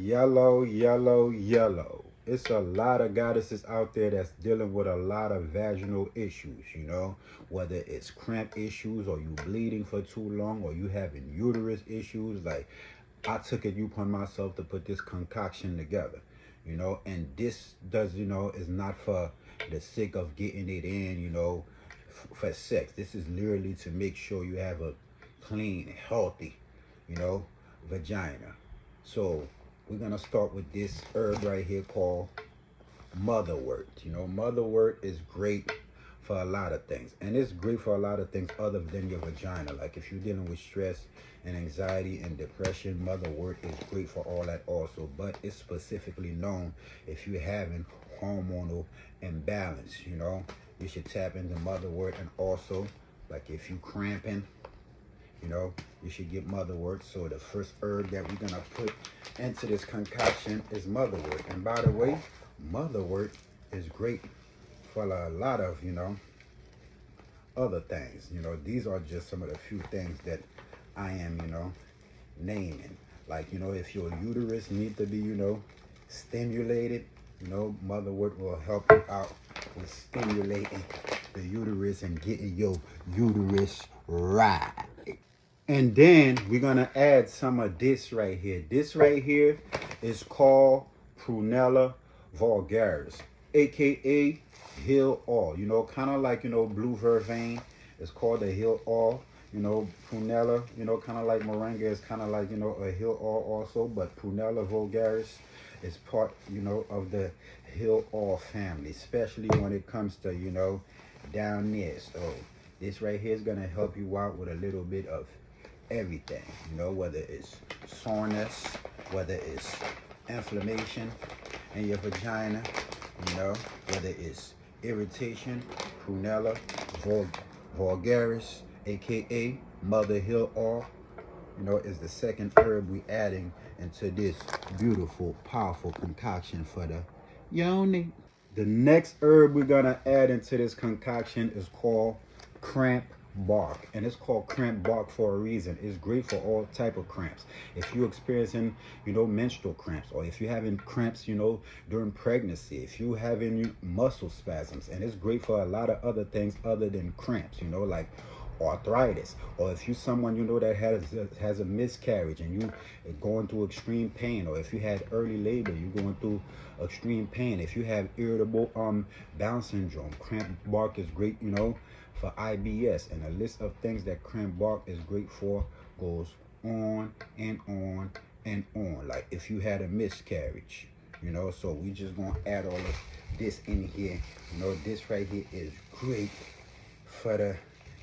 Yellow, yellow, yellow. It's a lot of goddesses out there that's dealing with a lot of vaginal issues, whether it's cramp issues or you bleeding for too long or you having uterus issues. Like, I took it upon myself to put this concoction together, and this does, is not for the sake of getting it in, for sex. This is literally to make sure you have a clean, healthy, you know, vagina. So we're gonna start with this herb right here called motherwort. Motherwort is great for a lot of things, and it's great for a lot of things other than your vagina. Like if you're dealing with stress and anxiety and depression, motherwort is great for all that also. But it's specifically known if you're having hormonal imbalance. You should tap into motherwort, and also like if you cramping, you should get motherwort. So the first herb that we're gonna put into this concoction is motherwort. And by the way, motherwort is great for a lot of, other things. These are just some of the few things that I am, naming. Like, if your uterus need to be, stimulated, motherwort will help you out with stimulating the uterus and getting your uterus right. And then we're gonna add some of this right here. This right here is called Prunella vulgaris, aka Hill All. Kind of like blue vervain. It's called the Hill All. Prunella. Kind of like moringa is kind of like a Hill All also, but Prunella vulgaris is part of the Hill All family, especially when it comes to down there. So this right here is gonna help you out with a little bit of everything, whether it's soreness, whether it's inflammation in your vagina, whether it's irritation. Prunella vulgaris, aka Mother Hill All, is the second herb we adding into this beautiful, powerful concoction for the yoni. The next herb we're gonna add into this concoction is called cramp bark, and it's called cramp bark for a reason. It's great for all type of cramps. If you're experiencing menstrual cramps, or if you're having cramps during pregnancy, if you're having muscle spasms, and it's great for a lot of other things other than cramps, like arthritis, or if you're someone that has a miscarriage and you are going through extreme pain, or if you had early labor, you're going through extreme pain. If you have irritable bowel syndrome, cramp bark is great for IBS, and a list of things that cramp bark is great for goes on and on and on. Like if you had a miscarriage, so we just gonna add all of this in here. This right here is great for the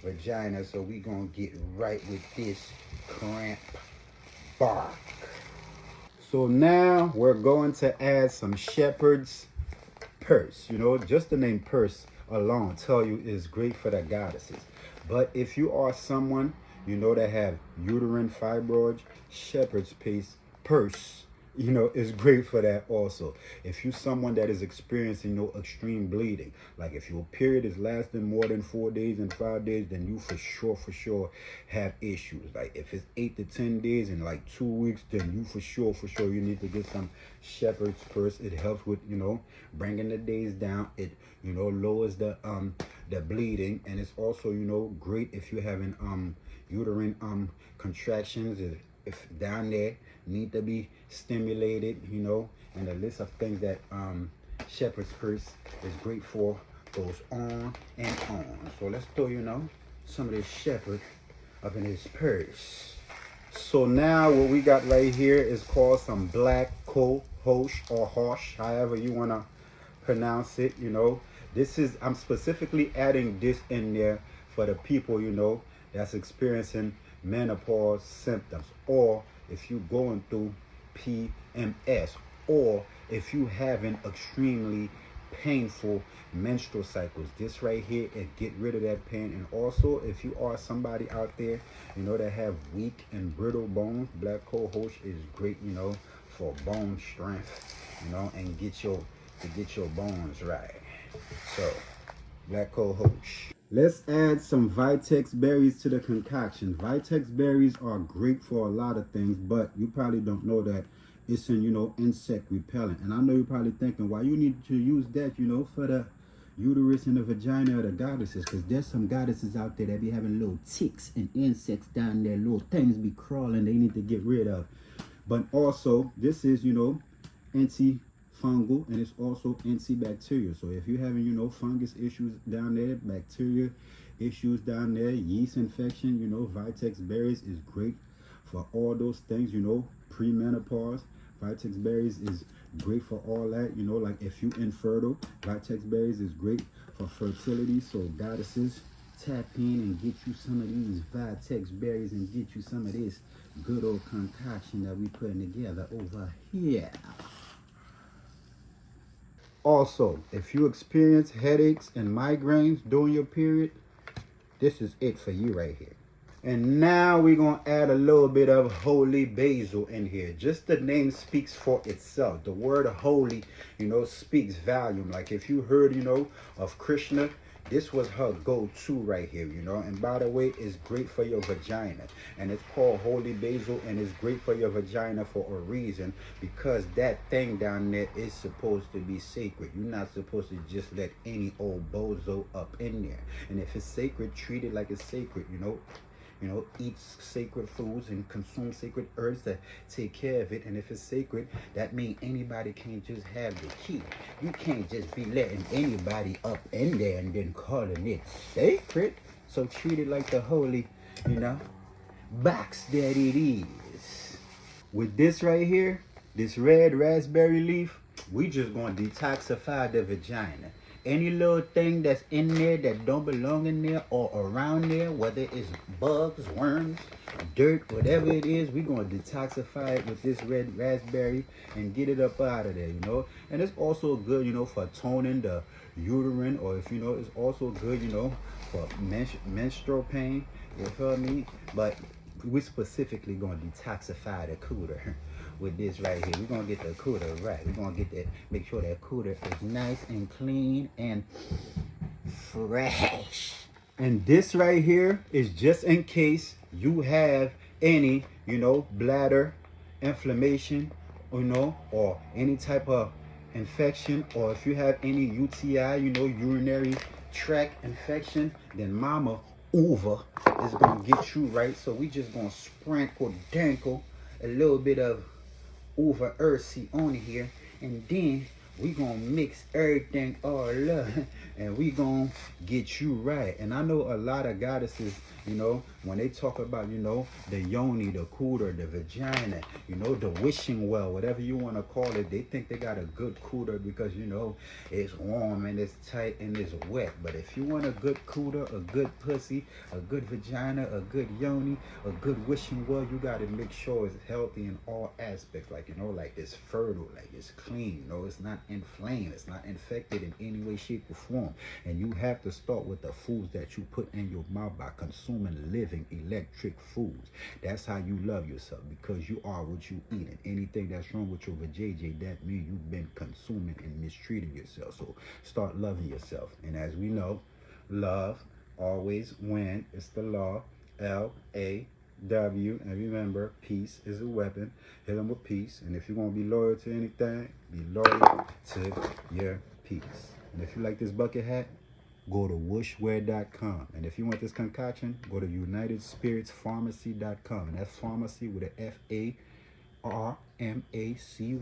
vagina, so we gonna get right with this cramp bark. So now we're going to add some shepherd's purse. Just the name purse alone tell you is great for the goddesses. But if you are someone that have uterine fibroids, shepherd's purse is great for that also. If you're someone that is experiencing extreme bleeding, like if your period is lasting more than 4 days and 5 days, then you for sure have issues. Like if it's 8 to 10 days and like 2 weeks, then you for sure you need to get some shepherd's purse. It helps with bringing the days down. It lowers the bleeding, and it's also great if you're having uterine contractions, if down there need to be stimulated, and the list of things that shepherd's purse is great for goes on and on. So let's throw some of this shepherd up in his purse. So now what we got right here is called some black cohosh, or hosh, however you want to pronounce it. I'm specifically adding this in there for the people that's experiencing menopause symptoms, or if you're going through PMS, or if you having extremely painful menstrual cycles. This right here, it get rid of that pain. And also if you are somebody out there that have weak and brittle bones, black cohosh is great for bone strength, and get your bones right. So black cohosh. Let's add some Vitex berries to the concoction. Vitex berries are great for a lot of things, but you probably don't know that It's an, insect repellent. And I know you're probably thinking, why you need to use that, for the uterus and the vagina of the goddesses? Because there's some goddesses out there that be having little ticks and insects down there, little things be crawling they need to get rid of. But also, this is, antifungal, and it's also antibacterial. So if you're having, fungus issues down there, bacteria issues down there, yeast infection, Vitex berries is great for all those things, premenopause. Vitex berries is great for all that, like if you infertile, Vitex berries is great for fertility. So goddesses, tap in and get you some of these Vitex berries and get you some of this good old concoction that we putting together over here. Also, if you experience headaches and migraines during your period, this is it for you right here. And now we're going to add a little bit of holy basil in here. Just the name speaks for itself. The word holy, speaks volume. Like if you heard, of Krishna, this was her go-to right here, And by the way, it's great for your vagina. And it's called holy basil, and it's great for your vagina for a reason. Because that thing down there is supposed to be sacred. You're not supposed to just let any old bozo up in there. And if it's sacred, treat it like it's sacred, eat sacred foods and consume sacred herbs to take care of it. And if it's sacred, that means anybody can't just have the key. You can't just be letting anybody up in there and then calling it sacred. So treat it like the holy, box that it is. With this right here, this red raspberry leaf, we just gonna detoxify the vagina. Any little thing that's in there that don't belong in there or around there, whether it's bugs, worms, dirt, whatever it is, we're going to detoxify it with this red raspberry and get it up out of there, And it's also good, for toning the uterine, or if, it's also good, for menstrual pain, you feel me? But we're specifically going to detoxify the cooter with this right here. We're going to get the cooter right. We're going to get that, make sure that cooter is nice and clean and fresh. And this right here is just in case you have any, bladder inflammation, or any type of infection, or if you have any UTI, urinary tract infection, then Mama Uva is going to get you right. So we just going to sprinkle, dankle a little bit of Uva Ursi on here, and then we gonna mix everything all up and we gonna get you right. And I know a lot of goddesses, when they talk about, the yoni, the cooter, the vagina, the wishing well, whatever you want to call it, they think they got a good cooter because, it's warm and it's tight and it's wet. But if you want a good cooter, a good pussy, a good vagina, a good yoni, a good wishing well, you got to make sure it's healthy in all aspects. Like, like it's fertile, like it's clean, it's not inflamed, it's not infected in any way, shape, or form. And you have to start with the foods that you put in your mouth by consuming living electric foods. That's how you love yourself, because you are what you eat. And anything that's wrong with your vajayjay, that means you've been consuming and mistreating yourself. So start loving yourself. And as we know, love always wins. It's the law. LAW. And remember, peace is a weapon. Hit them with peace. And if you're going to be loyal to anything, be loyal to your peace. And if you like this bucket hat, go to wooshwear.com. And if you want this concoction, go to unitedspiritspharmacy.com. And that's pharmacy with a FARMACY.